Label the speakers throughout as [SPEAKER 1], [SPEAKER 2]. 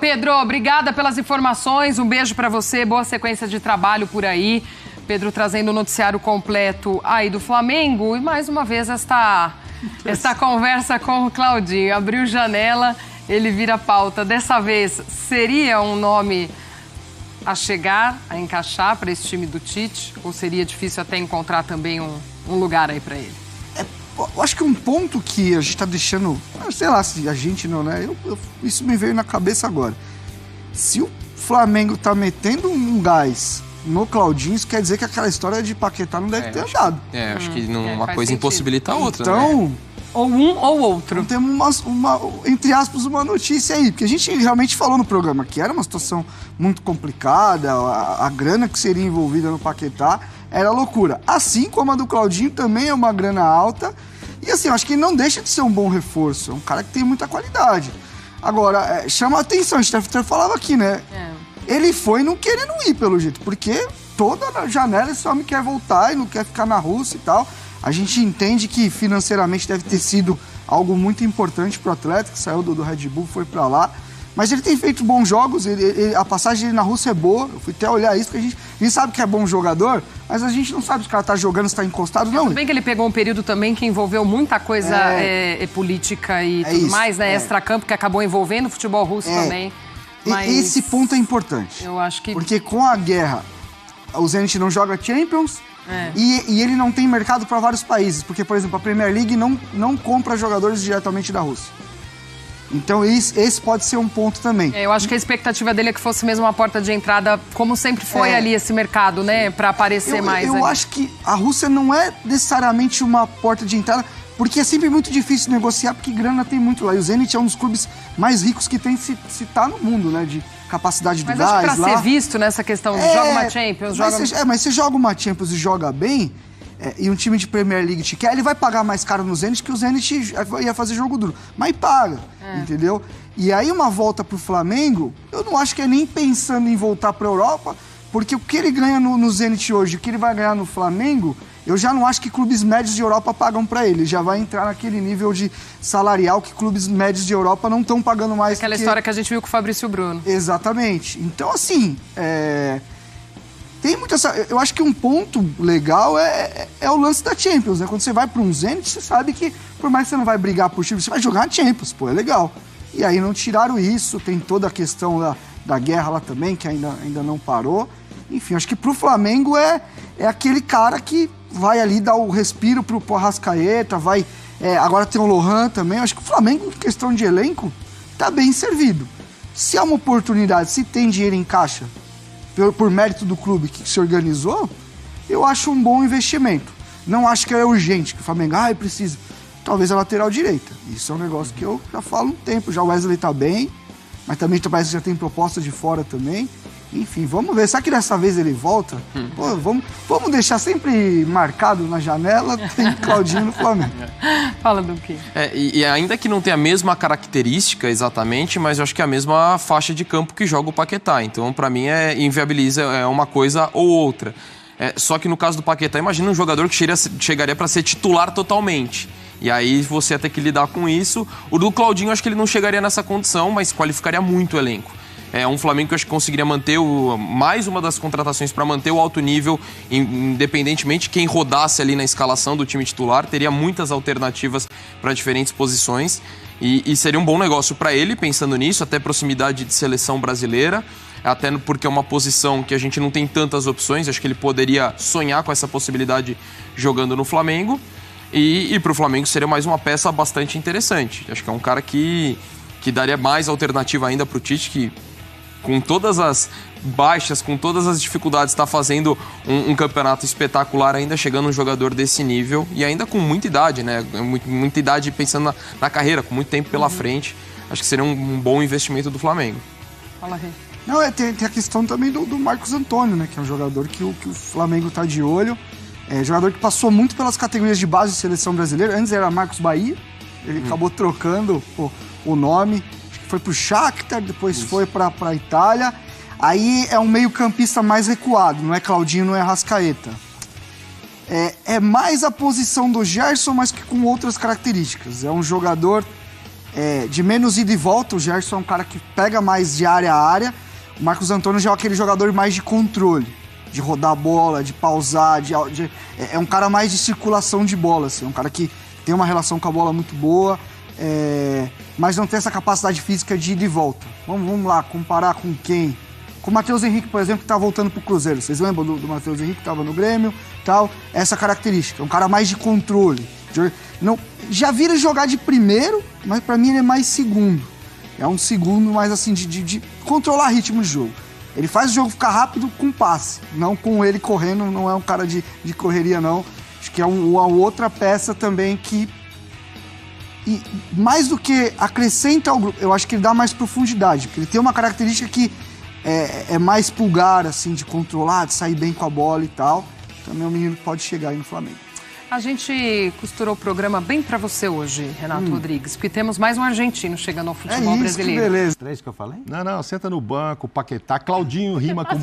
[SPEAKER 1] Pedro, obrigada pelas informações, um beijo para você, boa sequência de trabalho por aí. Pedro trazendo o noticiário completo aí do Flamengo e mais uma vez esta conversa com o Claudinho. Abriu janela, ele vira pauta. Dessa vez seria um nome a chegar, a encaixar para esse time do Tite? Ou seria difícil até encontrar também um lugar aí para ele?
[SPEAKER 2] Eu acho que um ponto que a gente tá deixando, sei lá se a gente não, né? Isso me veio na cabeça agora. Se o Flamengo tá metendo um gás no Claudinho, isso quer dizer que aquela história de Paquetá não deve ter andado.
[SPEAKER 3] Acho que uma coisa impossibilita a outra.
[SPEAKER 2] Então,
[SPEAKER 3] né?
[SPEAKER 1] Ou um ou outro.
[SPEAKER 2] Então temos entre aspas, uma notícia aí. Porque a gente realmente falou no programa que era uma situação muito complicada, a grana que seria envolvida no Paquetá era loucura. Assim como a do Claudinho também é uma grana alta. E assim, eu acho que ele não deixa de ser um bom reforço. É um cara que tem muita qualidade. Agora, chama a atenção, a gente até falava aqui, né? Ele foi não querendo ir, pelo jeito. Porque toda janela esse homem quer voltar e não quer ficar na Rússia e tal. A gente entende que financeiramente deve ter sido algo muito importante pro atleta, que saiu do Red Bull, foi pra lá. Mas ele tem feito bons jogos, a passagem dele na Rússia é boa. Eu fui até olhar isso, porque a gente sabe que é bom jogador, mas a gente não sabe se o cara tá jogando, se tá encostado, não.
[SPEAKER 1] Tudo bem que ele pegou um período também que envolveu muita coisa política e tudo
[SPEAKER 2] isso,
[SPEAKER 1] mais, né? Extracampo, que acabou envolvendo o futebol russo também. Mas
[SPEAKER 2] esse ponto é importante.
[SPEAKER 1] eu acho que...
[SPEAKER 2] Porque com a guerra, o Zenit não joga Champions e ele não tem mercado para vários países. Porque, por exemplo, a Premier League não compra jogadores diretamente da Rússia. Então, esse pode ser um ponto também.
[SPEAKER 1] Eu acho que a expectativa dele é que fosse mesmo uma porta de entrada, como sempre foi ali esse mercado, né? Para aparecer mais.
[SPEAKER 2] Eu acho que a Rússia não é necessariamente uma porta de entrada, porque é sempre muito difícil negociar, porque grana tem muito lá. E o Zenit é um dos clubes mais ricos que tem se tá no mundo, né? De capacidade do
[SPEAKER 1] gás.
[SPEAKER 2] Mas
[SPEAKER 1] acho que
[SPEAKER 2] pra
[SPEAKER 1] ser visto nessa questão, joga uma Champions,
[SPEAKER 2] mas você joga uma Champions e joga bem, e um time de Premier League te quer, ele vai pagar mais caro no Zenit, que o Zenit ia fazer jogo duro. Mas paga, entendeu? E aí uma volta pro Flamengo, eu não acho que é nem pensando em voltar pra Europa, porque o que ele ganha no Zenit hoje, o que ele vai ganhar no Flamengo, eu já não acho que clubes médios de Europa pagam pra ele. Ele já vai entrar naquele nível de salarial que clubes médios de Europa não estão pagando mais.
[SPEAKER 1] Aquela história que a gente viu com o Fabrício Bruno.
[SPEAKER 2] Exatamente. Então, assim, tem muita... Eu acho que um ponto legal é o lance da Champions, né? Quando você vai para um Zenit, você sabe que, por mais que você não vai brigar por time, você vai jogar a Champions, pô, é legal. E aí não tiraram isso, tem toda a questão da guerra lá também, que ainda não parou. Enfim, acho que pro Flamengo é aquele cara que vai ali dar o respiro pro Arrascaeta, vai... agora tem o Lohan também. Acho que o Flamengo, em questão de elenco, tá bem servido. Se há uma oportunidade, se tem dinheiro em caixa, por mérito do clube que se organizou, eu acho um bom investimento. Não acho que é urgente, que o Flamengo, precisa. Talvez a lateral direita. Isso é um negócio que eu já falo há um tempo. Já o Wesley tá bem, mas também parece que já tem proposta de fora também. Enfim, vamos ver. Será que dessa vez ele volta? Pô, vamos deixar sempre marcado na janela, tem Claudinho no Flamengo.
[SPEAKER 1] Fala do quê?
[SPEAKER 3] E ainda que não tenha a mesma característica exatamente, mas eu acho que é a mesma faixa de campo que joga o Paquetá. Então, pra mim, inviabiliza uma coisa ou outra. Só que no caso do Paquetá, imagina um jogador que chegaria para ser titular totalmente. E aí você ia ter que lidar com isso. O do Claudinho, acho que ele não chegaria nessa condição, mas qualificaria muito o elenco. É um Flamengo que eu acho que conseguiria manter mais uma das contratações para manter o alto nível, independentemente de quem rodasse ali na escalação do time titular, teria muitas alternativas para diferentes posições e seria um bom negócio para ele, pensando nisso, até proximidade de seleção brasileira, até porque é uma posição que a gente não tem tantas opções, acho que ele poderia sonhar com essa possibilidade jogando no Flamengo e para o Flamengo seria mais uma peça bastante interessante. Acho que é um cara que daria mais alternativa ainda para o Tite, que com todas as baixas, com todas as dificuldades, está fazendo um campeonato espetacular, ainda chegando um jogador desse nível e ainda com muita idade, né? Muita idade pensando na carreira, com muito tempo pela frente. Acho que seria um bom investimento do Flamengo.
[SPEAKER 1] Fala, Rei.
[SPEAKER 2] Não, tem a questão também do Marcos Antônio, né? Que é um jogador que o Flamengo tá de olho. Jogador que passou muito pelas categorias de base de seleção brasileira. Antes era Marcos Bahia, ele acabou trocando o nome. Foi pro Shakhtar, depois foi pra Itália. Aí é um meio-campista mais recuado, não é Claudinho, não é Arrascaeta. É mais a posição do Gerson, mas que com outras características. É um jogador de menos ida e volta. O Gerson é um cara que pega mais de área a área. O Marcos Antônio já é aquele jogador mais de controle, de rodar a bola, de pausar, é um cara mais de circulação de bola, assim, é um cara que tem uma relação com a bola muito boa, mas não tem essa capacidade física de ida e volta. Vamos lá, comparar com quem? Com o Matheus Henrique, por exemplo, que tá voltando pro Cruzeiro. Vocês lembram do Matheus Henrique, que tava no Grêmio, tal? Essa característica, é um cara mais de controle. Já vira jogar de primeiro, mas pra mim ele é mais segundo. É um segundo mais assim, de controlar ritmo de jogo. Ele faz o jogo ficar rápido com passe, não com ele correndo, não é um cara de correria, não. Acho que é uma outra peça também que... E mais do que acrescenta ao grupo, eu acho que ele dá mais profundidade, porque ele tem uma característica que é mais pulgar, assim, de controlar, de sair bem com a bola e tal. Também é um menino que pode chegar aí no Flamengo.
[SPEAKER 1] A gente costurou o programa bem pra você hoje, Renato Rodrigues, porque temos mais um argentino chegando ao futebol brasileiro.
[SPEAKER 2] Que beleza.
[SPEAKER 4] 3 que eu falei?
[SPEAKER 5] Não, senta no banco, Paquetá. Claudinho rima com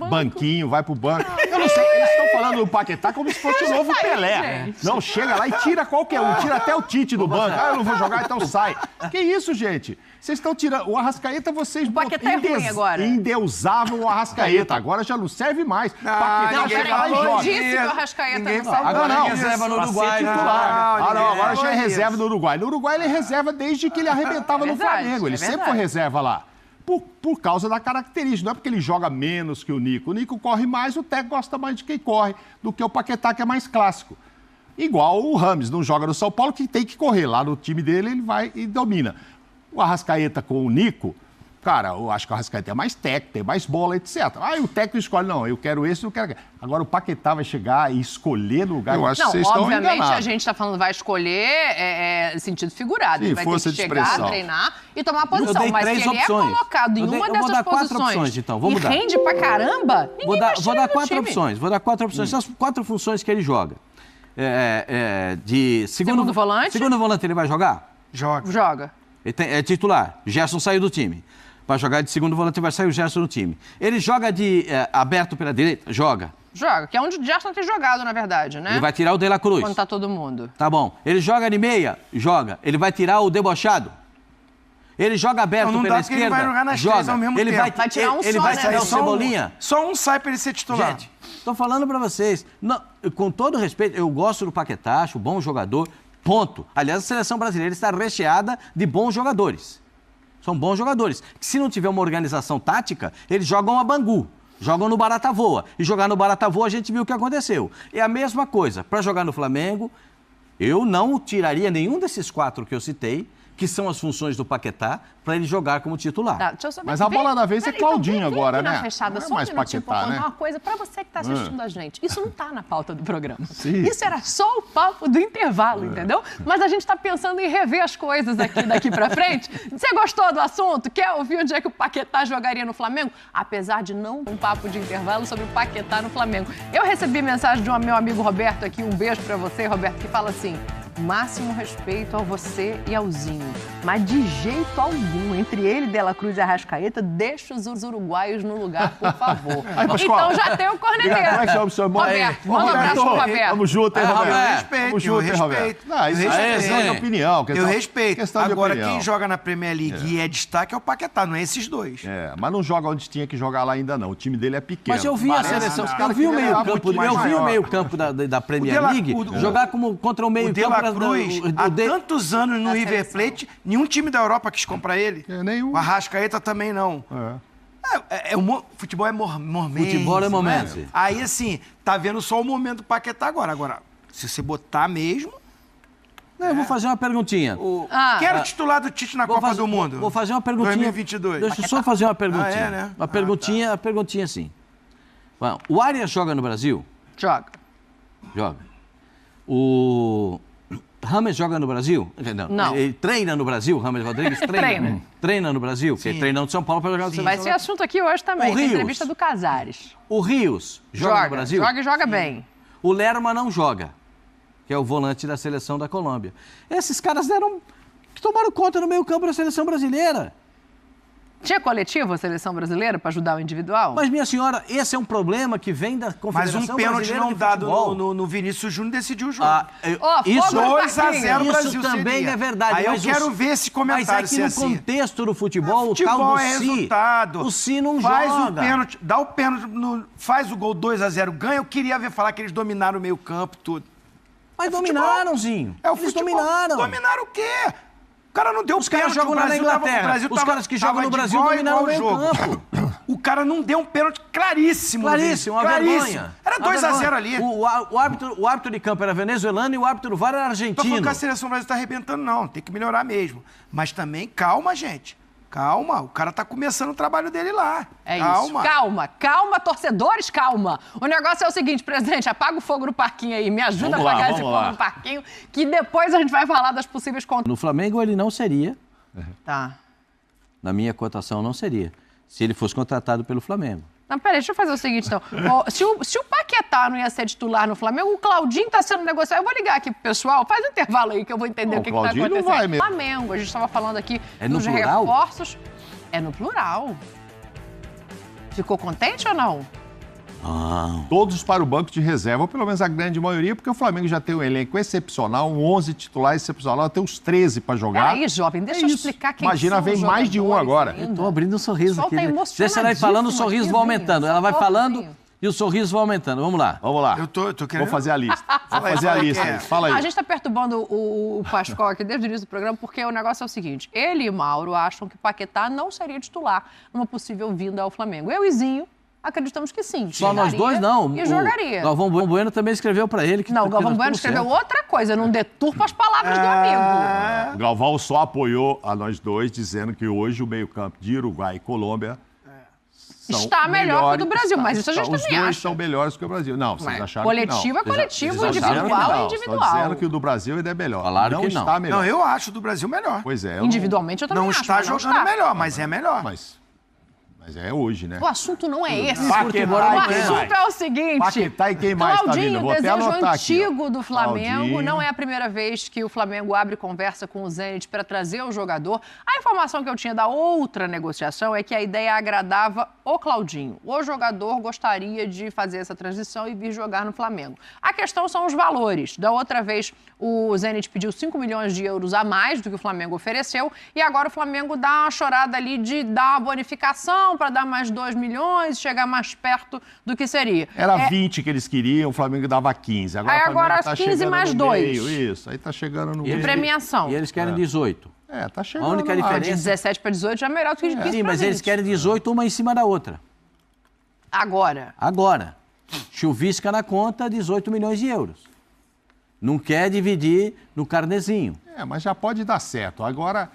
[SPEAKER 5] banquinho, vai pro banco. Eu não sei, eles estão falando do Paquetá como se fosse o novo Pelé.
[SPEAKER 1] Gente.
[SPEAKER 5] Não, chega lá e tira qualquer um, tira até o Tite do banco. Ah, eu não vou jogar, então sai. Que isso, gente? Vocês estão tirando... O Arrascaeta, vocês...
[SPEAKER 6] O Paquetá é ruim agora.
[SPEAKER 5] Endeusavam o Arrascaeta. Agora já não serve mais. Paquetá chega lá e joga.
[SPEAKER 1] Disse que o Arrascaeta não sabe.
[SPEAKER 4] Agora
[SPEAKER 5] não.
[SPEAKER 4] é reserva no Uruguai.
[SPEAKER 5] Agora já é reserva no Uruguai. No Uruguai ele é reserva desde que ele arrebentava no Flamengo. Ele sempre foi reserva lá. Por causa da característica. Não é porque ele joga menos que o Nico. O Nico corre mais, o Teco gosta mais de quem corre do que o Paquetá, que é mais clássico. Igual o Rames, não joga no São Paulo, que tem que correr. Lá no time dele ele vai e domina. O Arrascaeta com o Nico, cara, eu acho que o Arrascaeta é mais técnico, tem mais bola, etc. Aí o técnico escolhe, não, eu quero esse, eu quero aquele. Agora o Paquetá vai chegar e escolher no lugar.
[SPEAKER 4] Eu acho
[SPEAKER 6] Não,
[SPEAKER 4] que vocês estão
[SPEAKER 6] obviamente
[SPEAKER 4] enganados.
[SPEAKER 6] a gente está falando vai escolher sentido figurado.
[SPEAKER 5] Sim,
[SPEAKER 6] Ele vai ter que
[SPEAKER 5] força de
[SPEAKER 6] chegar,
[SPEAKER 5] expressão.
[SPEAKER 6] treinar e tomar a
[SPEAKER 4] Eu
[SPEAKER 6] posição.
[SPEAKER 4] dei
[SPEAKER 6] Mas se
[SPEAKER 4] 3
[SPEAKER 6] ele
[SPEAKER 4] opções.
[SPEAKER 6] é colocado em
[SPEAKER 4] Eu
[SPEAKER 6] uma
[SPEAKER 4] vou
[SPEAKER 6] dessas
[SPEAKER 4] dar 4
[SPEAKER 6] posições
[SPEAKER 4] opções, então. Vou
[SPEAKER 6] e
[SPEAKER 4] mudar.
[SPEAKER 6] rende pra caramba, ninguém vai
[SPEAKER 4] Vou dar
[SPEAKER 6] tirar
[SPEAKER 4] 4
[SPEAKER 6] do time.
[SPEAKER 4] opções. Vou dar 4 opções. São as 4 funções que ele joga. De
[SPEAKER 6] Segundo volante?
[SPEAKER 4] Segundo volante ele vai jogar?
[SPEAKER 6] Joga.
[SPEAKER 4] Ele é titular. Gerson saiu do time. Vai jogar de segundo volante, vai sair o Gerson do time. Ele joga de aberto pela direita? Joga.
[SPEAKER 6] Joga, que é onde o Gerson tem jogado, na verdade, né?
[SPEAKER 4] Ele vai tirar o De La Cruz.
[SPEAKER 6] Quando tá todo mundo.
[SPEAKER 4] Tá bom. Ele joga de meia? Joga. Ele vai tirar o debochado? Ele joga aberto
[SPEAKER 7] Não
[SPEAKER 4] pela
[SPEAKER 7] dá porque ele
[SPEAKER 4] esquerda?
[SPEAKER 7] vai jogar nas
[SPEAKER 4] joga.
[SPEAKER 7] três ao mesmo
[SPEAKER 4] ele
[SPEAKER 7] tempo.
[SPEAKER 6] Vai tirar um
[SPEAKER 4] ele
[SPEAKER 6] só,
[SPEAKER 4] vai
[SPEAKER 6] né?
[SPEAKER 4] sair o
[SPEAKER 7] Só um-
[SPEAKER 4] Cebolinha?
[SPEAKER 7] Só um sai pra ele ser titular.
[SPEAKER 4] Gente, tô falando pra vocês. Não, com todo respeito, eu gosto do Paquetá, acho bom jogador, ponto. Aliás, a seleção brasileira está recheada de bons jogadores. São bons jogadores. Que se não tiver uma organização tática, eles jogam a Bangu. Jogam no Barata Voa. E jogar no Barata Voa, a gente viu o que aconteceu. É a mesma coisa. Para jogar no Flamengo, eu não tiraria nenhum desses 4 que eu citei, que são as funções do Paquetá, para ele jogar como titular.
[SPEAKER 6] Tá, deixa eu só ver.
[SPEAKER 5] Mas a bola da vez é Claudinho agora,
[SPEAKER 6] vem aqui
[SPEAKER 5] né?
[SPEAKER 6] na fechada,
[SPEAKER 5] Não é
[SPEAKER 6] só
[SPEAKER 5] mais
[SPEAKER 6] um minutinho pra
[SPEAKER 5] Paquetá,
[SPEAKER 6] contar
[SPEAKER 5] né?
[SPEAKER 6] uma coisa pra você que tá assistindo a gente. Isso não tá na pauta do programa.
[SPEAKER 5] Sim.
[SPEAKER 6] Isso era só o papo do intervalo, entendeu? Mas a gente tá pensando em rever as coisas aqui daqui pra frente. Você gostou do assunto? Quer ouvir onde é que o Paquetá jogaria no Flamengo? Apesar de não um papo de intervalo sobre o Paquetá no Flamengo. Eu recebi mensagem de um meu amigo Roberto aqui, um beijo pra você, Roberto, que fala assim: máximo respeito a você e ao Zinho, mas de jeito algum, entre ele, De La Cruz e Arrascaeta, deixa os uruguaios no lugar, por favor.
[SPEAKER 5] Aí, Pascoal.
[SPEAKER 6] Então já tem o corneteiro.
[SPEAKER 5] Como é que chama o seu irmão?
[SPEAKER 6] Roberto, manda um abraço pro Roberto.
[SPEAKER 5] Vamos junto, hein, Roberto?
[SPEAKER 4] Roberto.
[SPEAKER 7] Respeito,
[SPEAKER 5] Vamos junto, hein,
[SPEAKER 7] eu
[SPEAKER 5] Roberto?
[SPEAKER 7] respeito.
[SPEAKER 5] Não, isso
[SPEAKER 7] Eu
[SPEAKER 5] é
[SPEAKER 7] respeito.
[SPEAKER 5] questão de opinião.
[SPEAKER 7] Eu respeito.
[SPEAKER 5] Questão de
[SPEAKER 7] Agora,
[SPEAKER 5] opinião.
[SPEAKER 7] quem joga na Premier League e é destaque é o Paquetá, não é esses dois.
[SPEAKER 5] Mas não joga onde tinha que jogar lá ainda, não. O time dele é pequeno.
[SPEAKER 4] Mas eu vi a
[SPEAKER 5] Parece
[SPEAKER 4] seleção,
[SPEAKER 5] os
[SPEAKER 4] eu
[SPEAKER 5] caras
[SPEAKER 4] vi o
[SPEAKER 5] que
[SPEAKER 4] meio-campo,
[SPEAKER 5] muito mais
[SPEAKER 4] eu vi o
[SPEAKER 5] maior.
[SPEAKER 4] meio-campo da Premier League jogar contra o
[SPEAKER 7] O De
[SPEAKER 4] meio-campo
[SPEAKER 7] La Cruz, há tantos anos no River Plate, nenhum time da Europa quis comprar ele.
[SPEAKER 5] Nenhum.
[SPEAKER 7] O Arrascaeta também não. Futebol é momento.
[SPEAKER 4] Futebol é momento.
[SPEAKER 7] Aí, assim, tá vendo só o momento do Paquetá agora. Agora, se você botar mesmo...
[SPEAKER 4] Não, eu vou fazer uma perguntinha.
[SPEAKER 7] Quem era o titular do Tite na Copa do Mundo?
[SPEAKER 4] Vou fazer uma perguntinha.
[SPEAKER 7] 2022.
[SPEAKER 4] Deixa eu só fazer uma perguntinha.
[SPEAKER 7] Ah, é, né?
[SPEAKER 4] Uma perguntinha assim. Bom, o Arias joga no Brasil?
[SPEAKER 6] Joga.
[SPEAKER 4] Joga. O Rames joga no Brasil?
[SPEAKER 6] Não.
[SPEAKER 4] Ele treina no Brasil? Rames Rodrigues treina? Treina no Brasil? Porque ele treina no São Paulo para jogar no São
[SPEAKER 6] Vai
[SPEAKER 4] Paulo.
[SPEAKER 6] ser assunto aqui hoje também.
[SPEAKER 4] O
[SPEAKER 6] Tem
[SPEAKER 4] Rios.
[SPEAKER 6] entrevista do Casares.
[SPEAKER 4] O Rios joga no Brasil?
[SPEAKER 6] Joga e joga bem.
[SPEAKER 4] O Lerma não joga, que é o volante da seleção da Colômbia. Esses caras tomaram conta no meio-campo da seleção brasileira.
[SPEAKER 6] Tinha coletivo a seleção brasileira para ajudar o individual?
[SPEAKER 4] Mas, minha senhora, esse é um problema que vem da Confederação
[SPEAKER 7] Mas um pênalti
[SPEAKER 4] Brasileira
[SPEAKER 7] não
[SPEAKER 4] de
[SPEAKER 7] dado
[SPEAKER 4] Futebol.
[SPEAKER 7] no Vinícius Júnior decidiu o jogo.
[SPEAKER 4] Isso,
[SPEAKER 6] fogo no
[SPEAKER 7] 2 a
[SPEAKER 6] parquinho.
[SPEAKER 7] 0 Brasil
[SPEAKER 4] isso também
[SPEAKER 7] seria.
[SPEAKER 4] é verdade.
[SPEAKER 7] Aí eu
[SPEAKER 4] mas
[SPEAKER 7] quero ver esse comentário
[SPEAKER 4] Mas é que
[SPEAKER 7] se é
[SPEAKER 4] no
[SPEAKER 7] assim.
[SPEAKER 4] contexto do futebol, o tal
[SPEAKER 7] Futebol
[SPEAKER 4] do
[SPEAKER 7] é
[SPEAKER 4] si,
[SPEAKER 7] resultado.
[SPEAKER 4] o si não
[SPEAKER 7] faz
[SPEAKER 4] joga.
[SPEAKER 7] o pênalti, dá o pênalti, faz o gol 2 a 0, ganha. Eu queria ver falar que eles dominaram o meio campo, tudo.
[SPEAKER 4] Mas
[SPEAKER 7] futebol.
[SPEAKER 4] dominaram, Zinho.
[SPEAKER 7] É o
[SPEAKER 4] Eles
[SPEAKER 7] futebol.
[SPEAKER 4] dominaram.
[SPEAKER 7] Dominaram o quê? O cara não deu
[SPEAKER 4] Os caras
[SPEAKER 7] pênalti,
[SPEAKER 4] jogam
[SPEAKER 7] o
[SPEAKER 4] lá na
[SPEAKER 7] Brasil tava-
[SPEAKER 4] Inglaterra.
[SPEAKER 7] o Brasil
[SPEAKER 4] Os
[SPEAKER 7] tava-
[SPEAKER 4] caras que jogam
[SPEAKER 7] tava
[SPEAKER 4] no
[SPEAKER 7] de
[SPEAKER 4] Brasil
[SPEAKER 7] igual a
[SPEAKER 4] dominaram o
[SPEAKER 7] igual
[SPEAKER 4] meio
[SPEAKER 7] jogo.
[SPEAKER 4] campo.
[SPEAKER 7] O cara não deu um pênalti claríssimo.
[SPEAKER 4] Claríssimo, uma
[SPEAKER 7] claríssimo.
[SPEAKER 4] vergonha.
[SPEAKER 7] Era
[SPEAKER 4] Uma
[SPEAKER 7] 2 a 0
[SPEAKER 4] vergonha.
[SPEAKER 7] ali.
[SPEAKER 4] O árbitro de campo era venezuelano e o árbitro do VAR era
[SPEAKER 7] Tô
[SPEAKER 4] argentino.
[SPEAKER 7] falando que a seleção brasileira tá arrebentando, não. Tem que melhorar mesmo. Mas também, calma, gente. Calma. O cara tá começando o trabalho dele lá.
[SPEAKER 6] É
[SPEAKER 7] calma.
[SPEAKER 6] isso. Calma, torcedores, calma. O negócio é o seguinte, presidente, apaga o fogo no parquinho aí, me ajuda
[SPEAKER 5] Vamos
[SPEAKER 6] a
[SPEAKER 5] lá,
[SPEAKER 6] apagar esse
[SPEAKER 5] vamos
[SPEAKER 6] fogo
[SPEAKER 5] lá.
[SPEAKER 6] no parquinho, que depois a gente vai falar das possíveis contas.
[SPEAKER 4] No Flamengo ele não seria,
[SPEAKER 6] Tá.
[SPEAKER 4] na minha cotação não seria, se ele fosse contratado pelo Flamengo.
[SPEAKER 6] Não, peraí, deixa eu fazer o seguinte, então. Ó, se o Paquetá não ia ser titular no Flamengo, o Claudinho tá sendo negociado. Eu vou ligar aqui pro pessoal, faz um intervalo aí que eu vou entender
[SPEAKER 5] Não,
[SPEAKER 6] o que,
[SPEAKER 5] o
[SPEAKER 6] que tá
[SPEAKER 5] Claudinho não
[SPEAKER 6] acontecendo.
[SPEAKER 5] vai mesmo.
[SPEAKER 6] Flamengo, a gente tava falando aqui
[SPEAKER 4] É no
[SPEAKER 6] dos
[SPEAKER 4] plural?
[SPEAKER 6] reforços. É no plural. Ficou contente ou não?
[SPEAKER 5] Todos para o banco de reserva, ou pelo menos a grande maioria, porque o Flamengo já tem um elenco excepcional, um 11 titular excepcional, tem uns 13 para jogar.
[SPEAKER 6] Peraí, jovem, deixa eu
[SPEAKER 5] isso.
[SPEAKER 6] explicar quem
[SPEAKER 5] Imagina,
[SPEAKER 6] são
[SPEAKER 5] vem
[SPEAKER 6] os
[SPEAKER 5] mais de um
[SPEAKER 6] jogadores
[SPEAKER 5] agora.
[SPEAKER 6] ainda.
[SPEAKER 4] Eu tô abrindo um sorriso
[SPEAKER 6] pessoal
[SPEAKER 4] aqui.
[SPEAKER 6] tá
[SPEAKER 4] né?
[SPEAKER 6] emocionadíssimo
[SPEAKER 4] Você vai falando, o
[SPEAKER 6] aqui,
[SPEAKER 4] sorriso vai
[SPEAKER 6] Zinho.
[SPEAKER 4] aumentando. Ela vai
[SPEAKER 6] Só
[SPEAKER 4] falando
[SPEAKER 6] Zinho.
[SPEAKER 4] e o sorriso vai aumentando. Vamos lá.
[SPEAKER 5] Vamos lá.
[SPEAKER 7] Eu tô querendo...
[SPEAKER 5] Vou fazer a lista. Vou
[SPEAKER 7] Fala aí,
[SPEAKER 5] fazer a
[SPEAKER 7] fala aí,
[SPEAKER 5] lista
[SPEAKER 7] quem é?
[SPEAKER 5] aí. Fala
[SPEAKER 6] A
[SPEAKER 5] aí.
[SPEAKER 6] gente está perturbando o Pascoal aqui desde o início do programa, porque o negócio é o seguinte: ele e Mauro acham que Paquetá não seria titular numa possível vinda ao Flamengo. Eu e Zinho acreditamos que sim.
[SPEAKER 4] Só nós dois, não.
[SPEAKER 6] E jogaria.
[SPEAKER 4] Galvão Bueno também escreveu para ele que...
[SPEAKER 6] Não, o
[SPEAKER 4] que
[SPEAKER 6] Galvão
[SPEAKER 4] nós
[SPEAKER 6] Bueno
[SPEAKER 4] estamos
[SPEAKER 6] escreveu
[SPEAKER 4] certos.
[SPEAKER 6] outra coisa, não deturpa as palavras do amigo.
[SPEAKER 5] O Galvão só apoiou a nós dois, dizendo que hoje o meio-campo de Uruguai e Colômbia são
[SPEAKER 6] Está melhor que o do
[SPEAKER 5] melhores.
[SPEAKER 6] Brasil, mas isso a gente
[SPEAKER 5] Os
[SPEAKER 6] também
[SPEAKER 5] dois
[SPEAKER 6] acha.
[SPEAKER 5] são melhores que o Brasil. Não, vocês
[SPEAKER 6] Mas
[SPEAKER 5] acharam
[SPEAKER 6] coletivo
[SPEAKER 5] que não.
[SPEAKER 6] é coletivo,
[SPEAKER 4] Eles acharam que
[SPEAKER 6] individual
[SPEAKER 4] não.
[SPEAKER 6] é
[SPEAKER 5] Estou
[SPEAKER 6] individual.
[SPEAKER 5] dizendo que o do Brasil ainda é melhor.
[SPEAKER 4] Falaram que não.
[SPEAKER 5] está melhor.
[SPEAKER 7] Não, eu acho do Brasil melhor.
[SPEAKER 5] Pois é. eu não-
[SPEAKER 6] Individualmente eu também
[SPEAKER 7] Não
[SPEAKER 6] acho.
[SPEAKER 7] está
[SPEAKER 6] mas não
[SPEAKER 7] jogando
[SPEAKER 6] está.
[SPEAKER 7] melhor, mas é melhor.
[SPEAKER 5] Mas é hoje, né?
[SPEAKER 6] O assunto não é esse.
[SPEAKER 5] Paquetá
[SPEAKER 6] O
[SPEAKER 5] e quem
[SPEAKER 6] assunto
[SPEAKER 5] mais?
[SPEAKER 6] é o seguinte.
[SPEAKER 5] Paquetá e quem mais tá
[SPEAKER 6] Claudinho,
[SPEAKER 5] vindo? Vou até
[SPEAKER 6] desejo
[SPEAKER 5] anotar aqui, ó.
[SPEAKER 6] antigo do Flamengo.
[SPEAKER 5] Claudinho.
[SPEAKER 6] Não é a primeira vez que o Flamengo abre conversa com o Zenit para trazer o jogador. A informação que eu tinha da outra negociação é que a ideia agradava o Claudinho. O jogador gostaria de fazer essa transição e vir jogar no Flamengo. A questão são os valores. Da outra vez, o Zenit pediu 5 milhões de euros a mais do que o Flamengo ofereceu e agora o Flamengo dá uma chorada ali de dar uma bonificação para dar mais 2 milhões, chegar mais perto do que seria.
[SPEAKER 5] Era 20 que eles queriam, o Flamengo dava 15. Agora,
[SPEAKER 6] Aí
[SPEAKER 5] o Flamengo
[SPEAKER 6] agora
[SPEAKER 5] tá
[SPEAKER 6] 15
[SPEAKER 5] chegando
[SPEAKER 6] mais
[SPEAKER 5] no
[SPEAKER 6] 2.
[SPEAKER 5] meio, isso, aí tá chegando no
[SPEAKER 6] De
[SPEAKER 5] meio.
[SPEAKER 6] premiação.
[SPEAKER 4] E eles querem 18.
[SPEAKER 5] É, tá chegando
[SPEAKER 4] A única
[SPEAKER 5] lá.
[SPEAKER 4] diferença-
[SPEAKER 6] De 17 para 18 já é melhor do que de 15
[SPEAKER 4] Sim,
[SPEAKER 6] para
[SPEAKER 4] mas
[SPEAKER 6] 20.
[SPEAKER 4] eles querem 18, uma em cima da outra.
[SPEAKER 6] Agora.
[SPEAKER 4] Agora, chuvisca na conta, 18 milhões de euros. Não quer dividir no carnezinho.
[SPEAKER 5] É, mas já pode dar certo. Agora,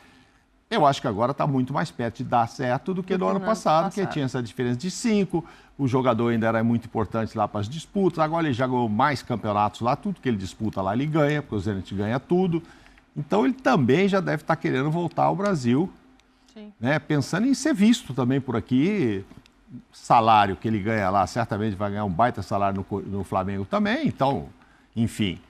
[SPEAKER 5] eu acho que agora está muito mais perto de dar certo do que no ano passado, que tinha essa diferença de 5. O jogador ainda era muito importante lá para as disputas. Agora ele já ganhou mais campeonatos lá, tudo que ele disputa lá ele ganha, porque o Zenit ganha tudo. Então ele também já deve estar querendo voltar ao Brasil, né? Pensando em ser visto também por aqui. Salário que ele ganha lá, certamente vai ganhar um baita salário no Flamengo também. Então, enfim,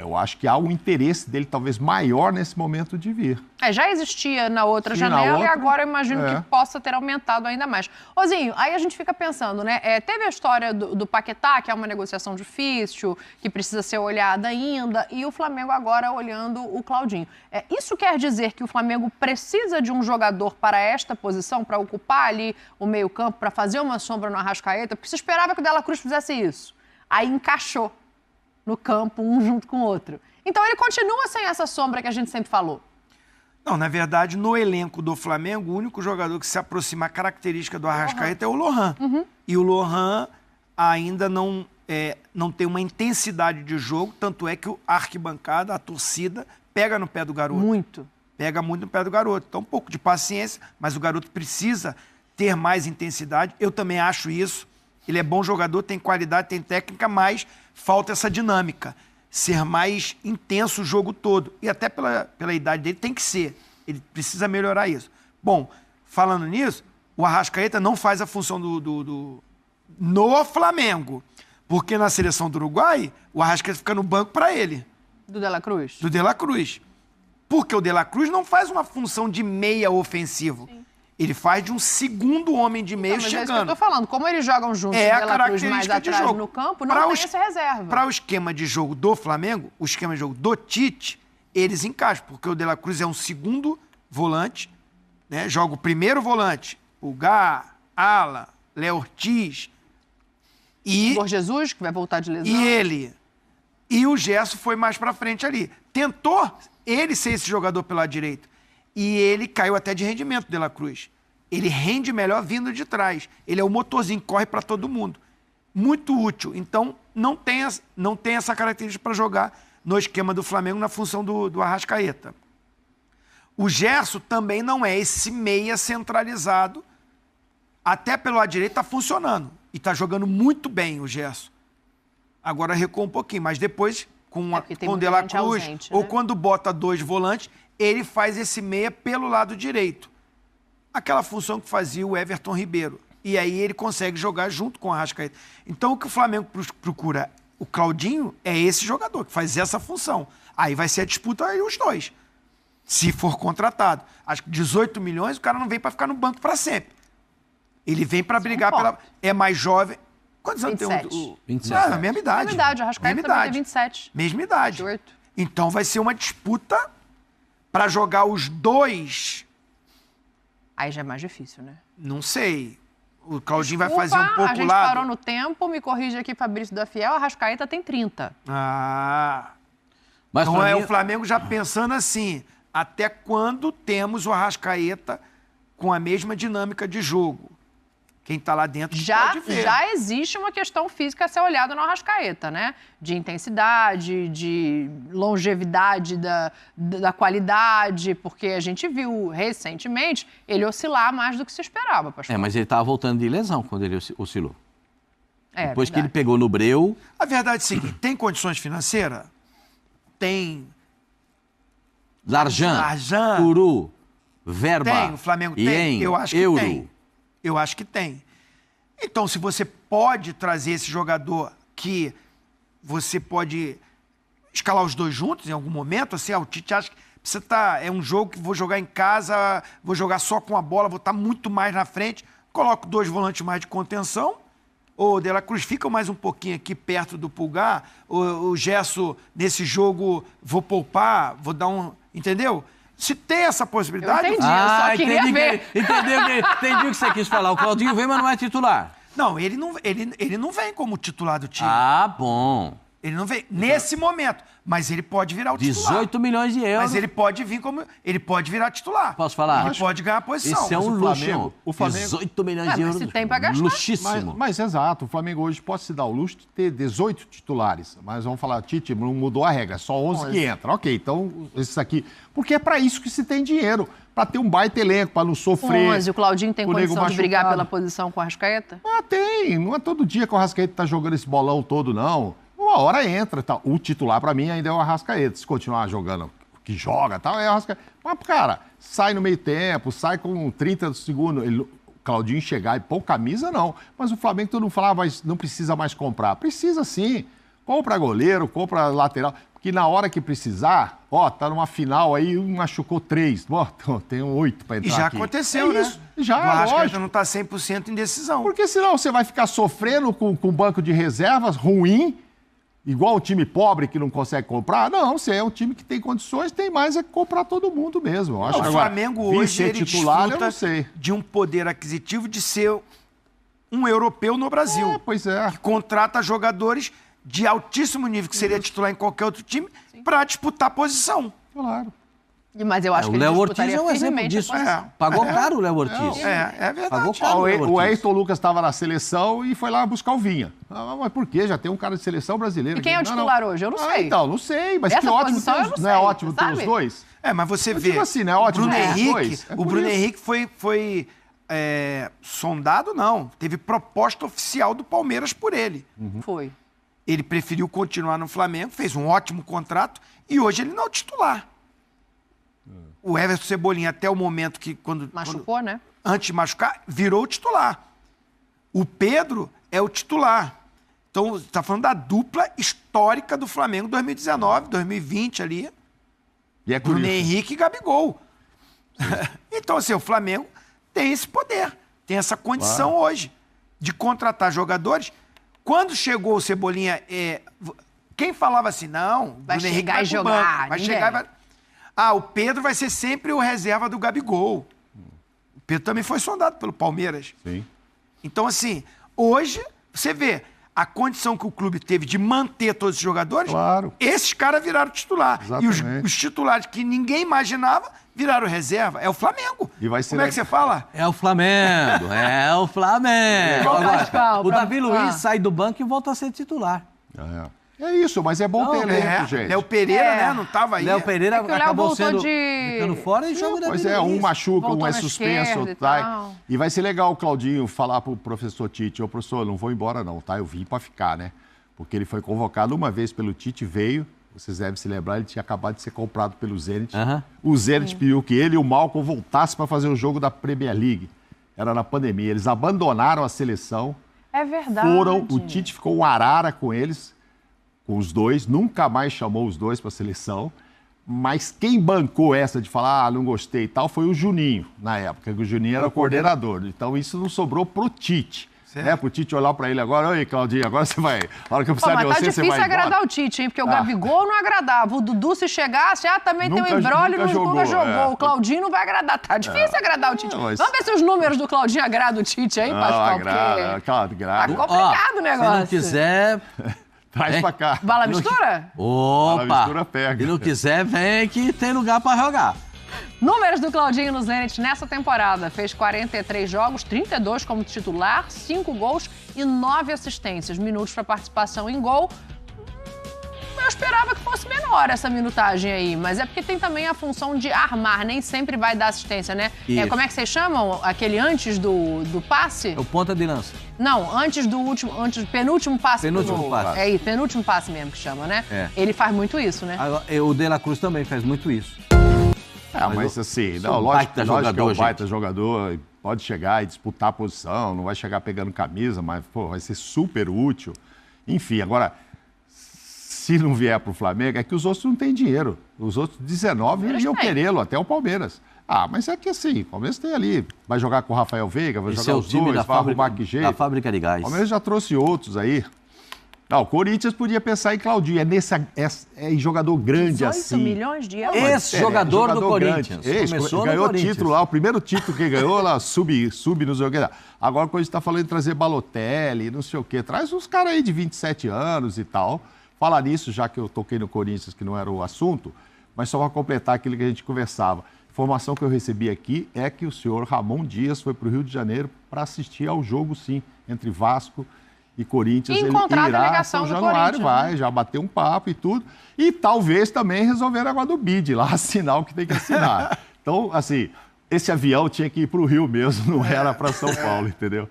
[SPEAKER 5] eu acho que há um interesse dele talvez maior nesse momento de vir.
[SPEAKER 6] Já existia na outra
[SPEAKER 5] Sim, na
[SPEAKER 6] janela e
[SPEAKER 5] outra,
[SPEAKER 6] agora eu imagino
[SPEAKER 5] é.
[SPEAKER 6] que possa ter aumentado ainda mais. Ozinho, aí a gente fica pensando, né? Teve a história do Paquetá, que é uma negociação difícil, que precisa ser olhada ainda, e o Flamengo agora olhando o Claudinho. Isso quer dizer que o Flamengo precisa de um jogador para esta posição, para ocupar ali o meio-campo, para fazer uma sombra no Arrascaeta? Porque se esperava que o Dela Cruz fizesse isso. Aí encaixou no campo, um junto com o outro. Então ele continua sem essa sombra que a gente sempre falou.
[SPEAKER 7] Não, na verdade, no elenco do Flamengo, o único jogador que se aproxima à característica do Arrascaeta é o Lohan. E o Lohan ainda não tem uma intensidade de jogo, tanto é que a arquibancada, a torcida, pega no pé do garoto.
[SPEAKER 6] Muito.
[SPEAKER 7] Pega muito no pé do garoto. Então, um pouco de paciência, mas o garoto precisa ter mais intensidade. Eu também acho isso. Ele é bom jogador, tem qualidade, tem técnica, mas falta essa dinâmica. Ser mais intenso o jogo todo. E até pela idade dele tem que ser. Ele precisa melhorar isso. Bom, falando nisso, o Arrascaeta não faz a função no Flamengo. Porque na seleção do Uruguai, o Arrascaeta fica no banco para ele.
[SPEAKER 6] Do Dela Cruz?
[SPEAKER 7] Do De La Cruz. Porque o De La Cruz não faz uma função de meia ofensivo. Ele faz de um segundo homem de meio
[SPEAKER 6] Mas é isso que eu
[SPEAKER 7] chegando.
[SPEAKER 6] tô falando. Como eles jogam juntos
[SPEAKER 7] É a
[SPEAKER 6] De La Cruz mais
[SPEAKER 7] característica de
[SPEAKER 6] atrás
[SPEAKER 7] jogo.
[SPEAKER 6] no campo, não tem essa reserva.
[SPEAKER 7] Para o esquema de jogo do Flamengo, o esquema de jogo do Tite, eles encaixam, porque o De La Cruz é um segundo volante, né? Joga o primeiro volante, o Gá, Ala, Léo Ortiz e
[SPEAKER 6] Por Jesus, que vai voltar de lesão.
[SPEAKER 7] ele. E o Gerson foi mais pra frente ali. Tentou ele ser esse jogador pelo lado direito. E ele caiu até de rendimento, De La Cruz. Ele rende melhor vindo de trás. Ele é o motorzinho, corre pra todo mundo. Muito útil. Então, não tem essa característica para jogar no esquema do Flamengo na função do Arrascaeta. O Gerson também não é esse meia centralizado. Até pelo lado direito tá funcionando. E tá jogando muito bem o Gerson. Agora recuou um pouquinho, mas depois, com o De La Cruz,
[SPEAKER 6] ausente,
[SPEAKER 7] ou
[SPEAKER 6] né?
[SPEAKER 7] quando bota 2 volantes, ele faz esse meia pelo lado direito. Aquela função que fazia o Everton Ribeiro. E aí ele consegue jogar junto com o Arrascaeta. Então o que o Flamengo procura, o Claudinho, é esse jogador que faz essa função. Aí vai ser a disputa aí os dois. Se for contratado. Acho que 18 milhões, o cara não vem para ficar no banco para sempre. Ele vem para brigar pela... É mais jovem. Quantos anos tem
[SPEAKER 6] 27.
[SPEAKER 4] 27.
[SPEAKER 7] Ah, a mesma idade.
[SPEAKER 6] Mesma idade, o Arrascaeta
[SPEAKER 7] Mesma
[SPEAKER 6] também
[SPEAKER 7] idade.
[SPEAKER 6] tem 27.
[SPEAKER 7] Mesma idade.
[SPEAKER 6] 28.
[SPEAKER 7] Então vai ser uma disputa para jogar os dois.
[SPEAKER 6] Aí já é mais difícil, né?
[SPEAKER 7] Não sei. O Claudinho vai
[SPEAKER 6] Desculpa,
[SPEAKER 7] fazer um pouco
[SPEAKER 6] a gente
[SPEAKER 7] lado.
[SPEAKER 6] parou no tempo, me corrige aqui, Fabrício da Fiel, a Arrascaeta tem 30.
[SPEAKER 7] Ah.
[SPEAKER 4] Mas
[SPEAKER 7] Então
[SPEAKER 4] pra
[SPEAKER 7] é
[SPEAKER 4] mim-
[SPEAKER 7] o Flamengo já pensando assim, até quando temos o Arrascaeta com a mesma dinâmica de jogo? Quem tá lá dentro pode ver.
[SPEAKER 6] Já existe uma questão física a ser olhada no Arrascaeta, né? De intensidade, de longevidade da qualidade, porque a gente viu recentemente ele oscilar mais do que se esperava, pastor.
[SPEAKER 4] mas ele estava voltando de lesão quando ele oscilou.
[SPEAKER 6] É,
[SPEAKER 4] Depois que ele
[SPEAKER 6] verdade.
[SPEAKER 4] pegou no breu,
[SPEAKER 7] A verdade é a seguinte, tem condições financeiras? Tem.
[SPEAKER 4] Larjan,
[SPEAKER 7] Larjan.
[SPEAKER 4] Uru, Verba,
[SPEAKER 7] Tem, o Flamengo tem?
[SPEAKER 4] Ien,
[SPEAKER 7] Eu acho que
[SPEAKER 4] Euro.
[SPEAKER 7] tem. Eu acho que tem. Então, se você pode trazer esse jogador que você pode escalar os dois juntos em algum momento, assim, o Tite acha que você tá, é um jogo que vou jogar em casa, vou jogar só com a bola, vou estar muito mais na frente, coloco 2 volantes mais de contenção, o De La Cruz fica mais um pouquinho aqui perto do Pulgar, o Gerson, nesse jogo, vou poupar, vou dar um... Entendeu? Se tem essa possibilidade...
[SPEAKER 6] Eu entendi. Eu só queria ver.
[SPEAKER 4] Entendi o que você quis falar. O Claudinho vem, mas não é titular.
[SPEAKER 7] Não, ele não vem como titular do time.
[SPEAKER 4] Ah, bom.
[SPEAKER 7] Ele não vem nesse momento, mas ele pode virar o titular.
[SPEAKER 4] 18 milhões de euros.
[SPEAKER 7] Mas ele pode vir como... Ele pode virar titular.
[SPEAKER 4] Posso falar?
[SPEAKER 7] Ele pode ganhar a posição.
[SPEAKER 4] Esse é um
[SPEAKER 5] o
[SPEAKER 4] luxo.
[SPEAKER 5] Flamengo- o Flamengo-
[SPEAKER 4] 18 milhões de
[SPEAKER 6] mas
[SPEAKER 4] euros.
[SPEAKER 6] se tem pra gastar.
[SPEAKER 4] Luxíssimo.
[SPEAKER 5] Mas exato, o Flamengo hoje pode se dar o luxo de ter 18 titulares. Mas vamos falar, Tite, não mudou a regra, só 11 que entra. Ok, então esses aqui... Porque é para isso que se tem dinheiro, para ter um baita elenco, para não sofrer.
[SPEAKER 6] 11, o Claudinho tem
[SPEAKER 5] o nego
[SPEAKER 6] condição de brigar
[SPEAKER 5] machucado.
[SPEAKER 6] pela posição com o Arrascaeta?
[SPEAKER 5] Ah, tem. Não é todo dia que o Arrascaeta tá jogando esse bolão todo, não. Uma hora entra, tá? O titular para mim ainda é o Arrascaeta. Se continuar jogando o que joga, tal, é o Arrascaeta. Mas, cara, sai no meio tempo, sai com 30 segundos. O Claudinho chegar e pôr camisa, não. Mas o Flamengo, todo mundo fala, mas não precisa mais comprar. Precisa sim. Compra goleiro, compra lateral. Porque na hora que precisar, ó, tá numa final aí, machucou 3. Ó, tem 8 para entrar
[SPEAKER 7] E já
[SPEAKER 5] aqui.
[SPEAKER 7] aconteceu,
[SPEAKER 5] É
[SPEAKER 7] né?
[SPEAKER 5] isso. Já,
[SPEAKER 7] o Arrascaeta
[SPEAKER 5] lógico.
[SPEAKER 7] não tá 100% em decisão.
[SPEAKER 5] Porque senão você vai ficar sofrendo com um banco de reservas ruim, igual um time pobre que não consegue comprar. Não, você é um time que tem condições, tem mais é que comprar todo mundo mesmo. Eu acho
[SPEAKER 7] O
[SPEAKER 5] que agora,
[SPEAKER 7] Flamengo
[SPEAKER 5] vir
[SPEAKER 7] hoje
[SPEAKER 5] ser
[SPEAKER 7] ele
[SPEAKER 5] titular, eu
[SPEAKER 7] desfruta
[SPEAKER 5] não sei.
[SPEAKER 7] de um poder aquisitivo de ser um europeu no Brasil.
[SPEAKER 5] É, pois é.
[SPEAKER 7] Que contrata jogadores de altíssimo nível, que seria titular em qualquer outro time, para disputar posição.
[SPEAKER 5] Claro.
[SPEAKER 6] Mas eu acho
[SPEAKER 4] O
[SPEAKER 6] que ele
[SPEAKER 4] Léo Ortiz
[SPEAKER 6] disputaria
[SPEAKER 4] é um exemplo
[SPEAKER 6] firmemente a
[SPEAKER 4] disso.
[SPEAKER 6] posição.
[SPEAKER 4] Pagou caro o Léo Ortiz.
[SPEAKER 7] É verdade.
[SPEAKER 4] Pagou
[SPEAKER 5] Ó,
[SPEAKER 4] caro o Léo
[SPEAKER 5] o
[SPEAKER 4] Ortiz.
[SPEAKER 5] Ayrton Lucas estava na seleção e foi lá buscar o Vinha. Ah, mas por quê? Já tem um cara de seleção brasileira.
[SPEAKER 6] E quem é o
[SPEAKER 5] aqui.
[SPEAKER 6] titular hoje? Eu não sei.
[SPEAKER 5] Então, não sei, mas
[SPEAKER 6] Dessa
[SPEAKER 5] que ótimo
[SPEAKER 6] posição
[SPEAKER 5] ter
[SPEAKER 6] eu
[SPEAKER 5] os,
[SPEAKER 6] não
[SPEAKER 5] não é
[SPEAKER 6] sei,
[SPEAKER 5] ótimo ter os
[SPEAKER 6] sabe?
[SPEAKER 5] dois?
[SPEAKER 7] É, mas você
[SPEAKER 5] Eu
[SPEAKER 7] vê,
[SPEAKER 5] digo assim, né? Ótimo
[SPEAKER 7] o Bruno
[SPEAKER 5] ter os
[SPEAKER 7] Henrique,
[SPEAKER 5] dois. É
[SPEAKER 7] o
[SPEAKER 5] por
[SPEAKER 7] Bruno
[SPEAKER 5] isso.
[SPEAKER 7] Henrique foi sondado, não. Teve proposta oficial do Palmeiras por ele.
[SPEAKER 6] Foi.
[SPEAKER 7] Ele preferiu continuar no Flamengo, fez um ótimo contrato e hoje ele não é o titular. O Everton Cebolinha, até o momento que,
[SPEAKER 6] Machucou, né?
[SPEAKER 7] antes de machucar, virou o titular. O Pedro é o titular. Então, está falando da dupla histórica do Flamengo 2019, 2020 ali.
[SPEAKER 5] E é
[SPEAKER 7] Bruno
[SPEAKER 5] curioso.
[SPEAKER 7] Henrique e Gabigol. Então, assim, o Flamengo tem esse poder, tem essa condição hoje de contratar jogadores. Quando chegou o Cebolinha, quem falava assim, não,
[SPEAKER 6] vai
[SPEAKER 7] Bruno Henrique
[SPEAKER 6] chegar
[SPEAKER 7] vai
[SPEAKER 6] e
[SPEAKER 7] pro
[SPEAKER 6] jogar,
[SPEAKER 7] banco, vai
[SPEAKER 6] ninguém.
[SPEAKER 7] chegar e vai... o Pedro vai ser sempre o reserva do Gabigol. O Pedro também foi sondado pelo Palmeiras.
[SPEAKER 5] Sim.
[SPEAKER 7] Então, assim, hoje, você vê a condição que o clube teve de manter todos os jogadores,
[SPEAKER 5] Claro.
[SPEAKER 7] esses caras viraram titular.
[SPEAKER 5] Exatamente.
[SPEAKER 7] E os titulares que ninguém imaginava viraram reserva. É o Flamengo.
[SPEAKER 5] E vai ser
[SPEAKER 7] Como é que você fala?
[SPEAKER 4] É o Flamengo, é o Flamengo.
[SPEAKER 6] Vamos
[SPEAKER 4] Agora,
[SPEAKER 6] Pascoal,
[SPEAKER 4] o
[SPEAKER 6] pra-
[SPEAKER 4] Davi Luiz sai do banco e volta a ser titular.
[SPEAKER 5] É isso, mas é bom
[SPEAKER 4] Não,
[SPEAKER 5] ter elenco, gente.
[SPEAKER 7] Léo Pereira, né? Não tava aí.
[SPEAKER 4] Léo Pereira
[SPEAKER 6] É que o Léo
[SPEAKER 4] acabou
[SPEAKER 6] voltou
[SPEAKER 4] sendo
[SPEAKER 6] de-
[SPEAKER 4] ficando fora e joga o Davi
[SPEAKER 5] Pois
[SPEAKER 4] Luiz.
[SPEAKER 5] um machuca,
[SPEAKER 6] Voltou
[SPEAKER 5] um é
[SPEAKER 6] na
[SPEAKER 5] suspenso,
[SPEAKER 6] esquerda e
[SPEAKER 5] tá?
[SPEAKER 6] tal.
[SPEAKER 5] E vai ser legal o Claudinho falar pro professor Tite, ô professor, não vou embora não, tá? Eu vim pra ficar, né? Porque ele foi convocado uma vez pelo Tite, veio, vocês devem se lembrar, ele tinha acabado de ser comprado pelo Zenit.
[SPEAKER 4] Aham.
[SPEAKER 5] O Zenit pediu que ele e o Malcom voltassem para fazer o jogo da Premier League. Era na pandemia. Eles abandonaram a seleção,
[SPEAKER 6] É verdade.
[SPEAKER 5] o Tite ficou um arara com eles, com os dois, nunca mais chamou os dois para a seleção. Mas quem bancou essa de falar, não gostei e tal, foi o Juninho, na época, que o Juninho era o coordenador. Então isso não sobrou pro Tite. Né? Pro Tite olhar para ele agora, oi, Claudinho, agora você vai. A hora que eu
[SPEAKER 6] Pô,
[SPEAKER 5] precisar
[SPEAKER 6] mas
[SPEAKER 5] de
[SPEAKER 6] tá
[SPEAKER 5] você, você vai
[SPEAKER 6] difícil
[SPEAKER 5] embora.
[SPEAKER 6] agradar o Tite, hein? Porque o Gabigol não agradava. O Dudu, se chegasse, também tem um
[SPEAKER 5] Nunca-
[SPEAKER 6] embrólio,
[SPEAKER 5] nunca
[SPEAKER 6] nunca
[SPEAKER 5] jogou,
[SPEAKER 6] jogou. O Claudinho não vai agradar. Tá difícil agradar o Tite.
[SPEAKER 5] mas-
[SPEAKER 6] Vamos ver se os números do Claudinho agradam o Tite aí, Pascoal,
[SPEAKER 5] agrada,
[SPEAKER 6] porque
[SPEAKER 5] agrada.
[SPEAKER 6] tá complicado o negócio.
[SPEAKER 4] Se não quiser...
[SPEAKER 5] Traz pra cá.
[SPEAKER 6] Bala mistura?
[SPEAKER 5] Fala,
[SPEAKER 4] Opa!
[SPEAKER 5] mistura, pega.
[SPEAKER 4] Se não quiser, vem que tem lugar pra jogar.
[SPEAKER 6] Números do Claudinho no Zenit nessa temporada. Fez 43 jogos, 32 como titular, 5 gols e 9 assistências. Minutos para participação em gol. Eu esperava que fosse menor essa minutagem aí, mas é porque tem também a função de armar, nem sempre vai dar assistência, né?
[SPEAKER 4] Isso.
[SPEAKER 6] Como é que vocês chamam? Aquele antes do passe?
[SPEAKER 4] É o ponta de lança.
[SPEAKER 6] Não, antes do penúltimo passe.
[SPEAKER 4] Penúltimo
[SPEAKER 6] pro-
[SPEAKER 4] passe.
[SPEAKER 6] É aí, penúltimo passe mesmo que chama, né?
[SPEAKER 4] É.
[SPEAKER 6] Ele faz muito isso, né?
[SPEAKER 4] Agora, o De La Cruz também faz muito isso.
[SPEAKER 5] Mas assim,
[SPEAKER 4] sou
[SPEAKER 5] não,
[SPEAKER 4] um
[SPEAKER 5] lógico
[SPEAKER 4] baita
[SPEAKER 5] que é um
[SPEAKER 4] jogador,
[SPEAKER 5] baita jogador, pode chegar e disputar a posição, não vai chegar pegando camisa, mas pô, vai ser super útil. Enfim, agora, se não vier para o Flamengo, é que os outros não têm dinheiro. Os outros 19
[SPEAKER 6] Palmeiras
[SPEAKER 5] iam
[SPEAKER 6] tem.
[SPEAKER 5] querê-lo, até o Palmeiras. Mas é que assim, o Palmeiras tem ali, vai jogar com o Rafael Veiga, vai
[SPEAKER 4] Esse
[SPEAKER 5] jogar
[SPEAKER 4] é o
[SPEAKER 5] os
[SPEAKER 4] time
[SPEAKER 5] dois,
[SPEAKER 4] da
[SPEAKER 5] vai arrumar que
[SPEAKER 4] da
[SPEAKER 5] jeito.
[SPEAKER 4] fábrica de gás.
[SPEAKER 5] O Palmeiras já trouxe outros aí. Não, o Corinthians podia pensar em Claudinho, é em jogador grande
[SPEAKER 6] 18
[SPEAKER 5] assim.
[SPEAKER 6] milhões de euros.
[SPEAKER 4] Ex-jogador do
[SPEAKER 5] grande.
[SPEAKER 4] Corinthians.
[SPEAKER 5] Ex,
[SPEAKER 4] Começou no
[SPEAKER 5] ganhou
[SPEAKER 4] Corinthians.
[SPEAKER 5] título lá, o primeiro título que ganhou lá, sub não sei o que lá. Agora quando a gente tá falando de trazer Balotelli, não sei o que, traz uns caras aí de 27 anos e tal. Falar nisso, já que eu toquei no Corinthians, que não era o assunto, mas só para completar aquilo que a gente conversava. Informação que eu recebi aqui é que o senhor Ramon Dias foi para o Rio de Janeiro para assistir ao jogo, sim, entre Vasco e Corinthians.
[SPEAKER 6] E encontrar a
[SPEAKER 5] Ele irá
[SPEAKER 6] delegação
[SPEAKER 5] São
[SPEAKER 6] do
[SPEAKER 5] Januário,
[SPEAKER 6] Corinthians,
[SPEAKER 5] vai, já bateu um papo e tudo. E talvez também resolver o negócio do BID, lá assinar o que tem que assinar. Então, assim, esse avião tinha que ir para o Rio mesmo, não era para São Paulo, entendeu?